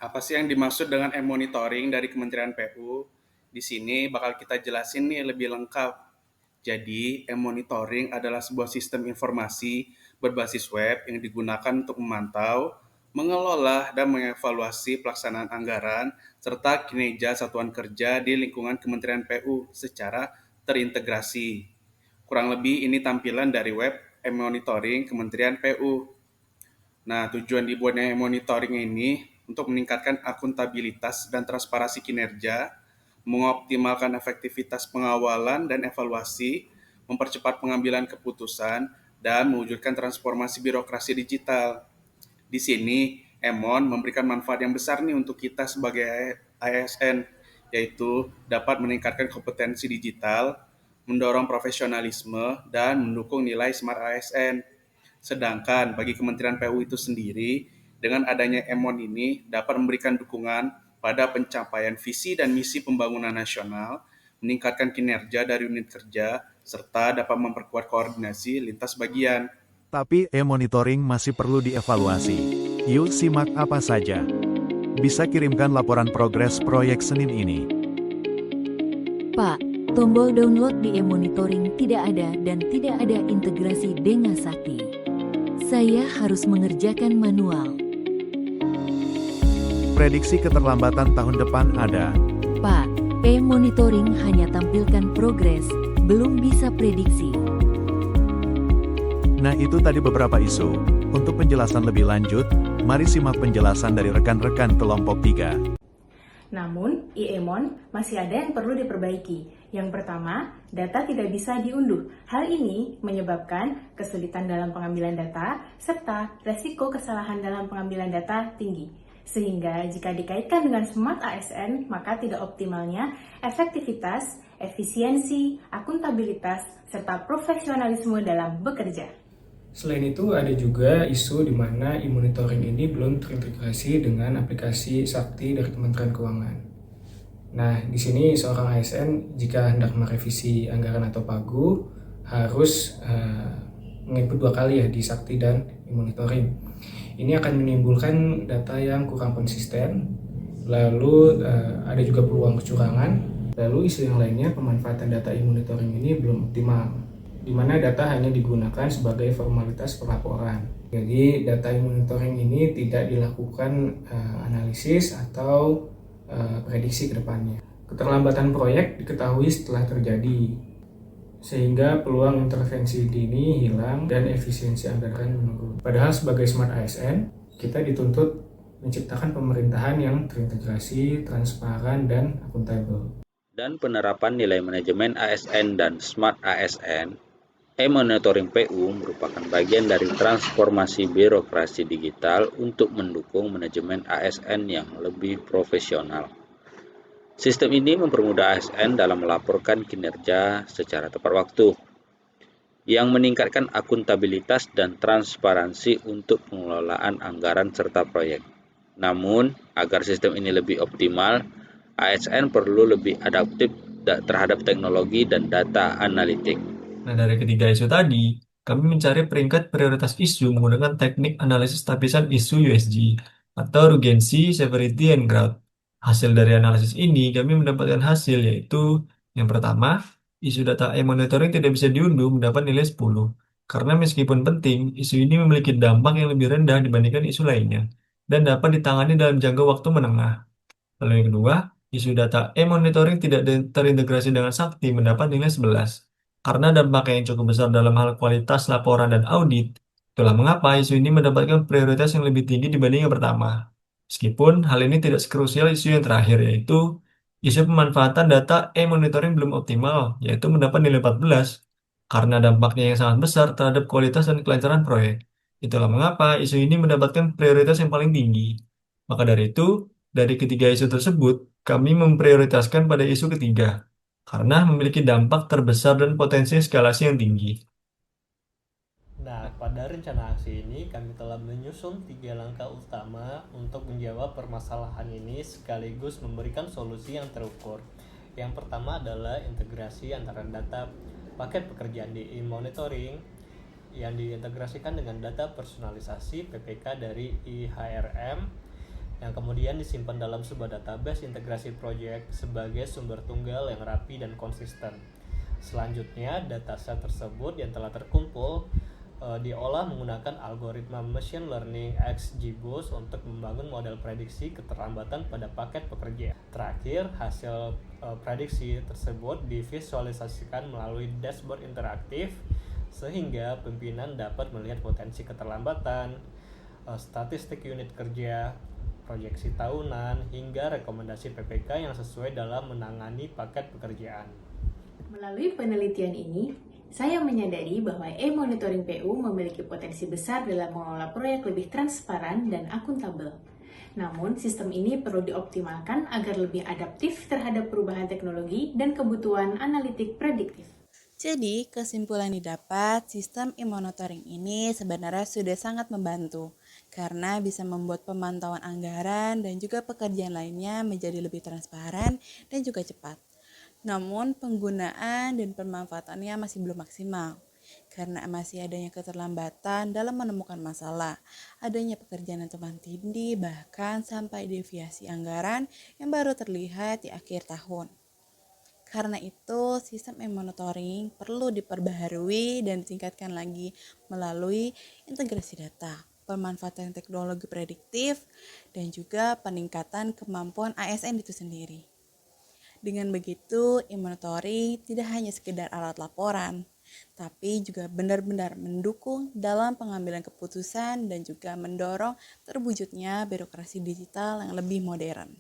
apa sih yang dimaksud dengan e-monitoring dari Kementerian PU? Di sini bakal kita jelasin nih lebih lengkap. Jadi, e-monitoring adalah sebuah sistem informasi berbasis web yang digunakan untuk memantau, mengelola, dan mengevaluasi pelaksanaan anggaran serta kinerja satuan kerja di lingkungan Kementerian PU secara terintegrasi. Kurang lebih ini tampilan dari web e-monitoring Kementerian PU. Nah, tujuan dibuatnya monitoring ini untuk meningkatkan akuntabilitas dan transparansi kinerja, mengoptimalkan efektivitas pengawalan dan evaluasi, mempercepat pengambilan keputusan, dan mewujudkan transformasi birokrasi digital. Di sini, Emon memberikan manfaat yang besar nih untuk kita sebagai ASN, yaitu dapat meningkatkan kompetensi digital, mendorong profesionalisme, dan mendukung nilai Smart ASN. Sedangkan bagi Kementerian PU itu sendiri, dengan adanya Emon ini dapat memberikan dukungan pada pencapaian visi dan misi pembangunan nasional, meningkatkan kinerja dari unit kerja, serta dapat memperkuat koordinasi lintas bagian. Tapi e-monitoring masih perlu dievaluasi. Yuk simak apa saja. Bisa kirimkan laporan progres proyek Senin ini. Pak, tombol download di e-monitoring tidak ada dan tidak ada integrasi dengan Sakti. Saya harus mengerjakan manual. Prediksi keterlambatan tahun depan ada. Pak, e-monitoring hanya tampilkan progres, belum bisa prediksi. Nah itu tadi beberapa isu. Untuk penjelasan lebih lanjut, mari simak penjelasan dari rekan-rekan kelompok 3. Namun, e-Emon masih ada yang perlu diperbaiki. Yang pertama, data tidak bisa diunduh. Hal ini menyebabkan kesulitan dalam pengambilan data, serta resiko kesalahan dalam pengambilan data tinggi. Sehingga jika dikaitkan dengan Smart ASN, maka tidak optimalnya efektivitas, efisiensi, akuntabilitas, serta profesionalisme dalam bekerja. Selain itu, ada juga isu di mana e-monitoring ini belum terintegrasi dengan aplikasi Sakti dari Kementerian Keuangan. Nah, di sini seorang ASN jika hendak merevisi anggaran atau pagu harus menginput 2 kali ya di Sakti dan e-monitoring. Ini akan menimbulkan data yang kurang konsisten, lalu ada juga peluang kecurangan. Lalu isu yang lainnya, pemanfaatan data e-monitoring ini belum optimal, di mana data hanya digunakan sebagai formalitas pelaporan. Jadi data monitoring ini tidak dilakukan analisis atau prediksi ke depannya. Keterlambatan proyek diketahui setelah terjadi, sehingga peluang intervensi dini hilang dan efisiensi anggaran menurun. Padahal sebagai Smart ASN, kita dituntut menciptakan pemerintahan yang terintegrasi, transparan, dan akuntabel. Dan penerapan nilai manajemen ASN dan Smart ASN, e-monitoring PU merupakan bagian dari transformasi birokrasi digital untuk mendukung manajemen ASN yang lebih profesional. Sistem ini mempermudah ASN dalam melaporkan kinerja secara tepat waktu, yang meningkatkan akuntabilitas dan transparansi untuk pengelolaan anggaran serta proyek. Namun, agar sistem ini lebih optimal, ASN perlu lebih adaptif terhadap teknologi dan data analitik. Nah, dari ketiga isu tadi, kami mencari peringkat prioritas isu menggunakan teknik analisis tapisan isu USG atau Urgency, Severity, and Growth. Hasil dari analisis ini, kami mendapatkan hasil yaitu yang pertama, isu data e-monitoring tidak bisa diunduh mendapat nilai 10. Karena meskipun penting, isu ini memiliki dampak yang lebih rendah dibandingkan isu lainnya dan dapat ditangani dalam jangka waktu menengah. Lalu yang kedua, isu data e-monitoring tidak terintegrasi dengan Sakti mendapat nilai 11. Karena dampaknya yang cukup besar dalam hal kualitas laporan dan audit, itulah mengapa isu ini mendapatkan prioritas yang lebih tinggi dibanding yang pertama. Meskipun hal ini tidak sekrusial isu yang terakhir, yaitu isu pemanfaatan data e-monitoring belum optimal, yaitu mendapat nilai 14, karena dampaknya yang sangat besar terhadap kualitas dan kelancaran proyek. Itulah mengapa isu ini mendapatkan prioritas yang paling tinggi. Maka dari itu, dari ketiga isu tersebut, kami memprioritaskan pada isu ketiga, karena memiliki dampak terbesar dan potensi eskalasi yang tinggi. Nah, pada rencana aksi ini kami telah menyusun 3 langkah utama untuk menjawab permasalahan ini sekaligus memberikan solusi yang terukur. Yang pertama adalah integrasi antara data paket pekerjaan di e-monitoring yang diintegrasikan dengan data personalisasi PPK dari IHRM yang kemudian disimpan dalam sebuah database integrasi project sebagai sumber tunggal yang rapi dan konsisten. Selanjutnya, dataset tersebut yang telah terkumpul diolah menggunakan algoritma machine learning XGBoost untuk membangun model prediksi keterlambatan pada paket pekerja. Terakhir, hasil prediksi tersebut divisualisasikan melalui dashboard interaktif sehingga pimpinan dapat melihat potensi keterlambatan, statistik unit kerja, proyeksi tahunan, hingga rekomendasi PPK yang sesuai dalam menangani paket pekerjaan. Melalui penelitian ini, saya menyadari bahwa e-monitoring PU memiliki potensi besar dalam mengelola proyek lebih transparan dan akuntabel. Namun, sistem ini perlu dioptimalkan agar lebih adaptif terhadap perubahan teknologi dan kebutuhan analitik prediktif. Jadi, kesimpulan didapat, sistem e-monitoring ini sebenarnya sudah sangat membantu karena bisa membuat pemantauan anggaran dan juga pekerjaan lainnya menjadi lebih transparan dan juga cepat. Namun, penggunaan dan pemanfaatannya masih belum maksimal karena masih adanya keterlambatan dalam menemukan masalah, adanya pekerjaan yang tumpang tindih, bahkan sampai deviasi anggaran yang baru terlihat di akhir tahun. Karena itu, sistem e-monitoring perlu diperbaharui dan ditingkatkan lagi melalui integrasi data, pemanfaatan teknologi prediktif, dan juga peningkatan kemampuan ASN itu sendiri. Dengan begitu, e-monitoring tidak hanya sekedar alat laporan, tapi juga benar-benar mendukung dalam pengambilan keputusan dan juga mendorong terwujudnya birokrasi digital yang lebih modern.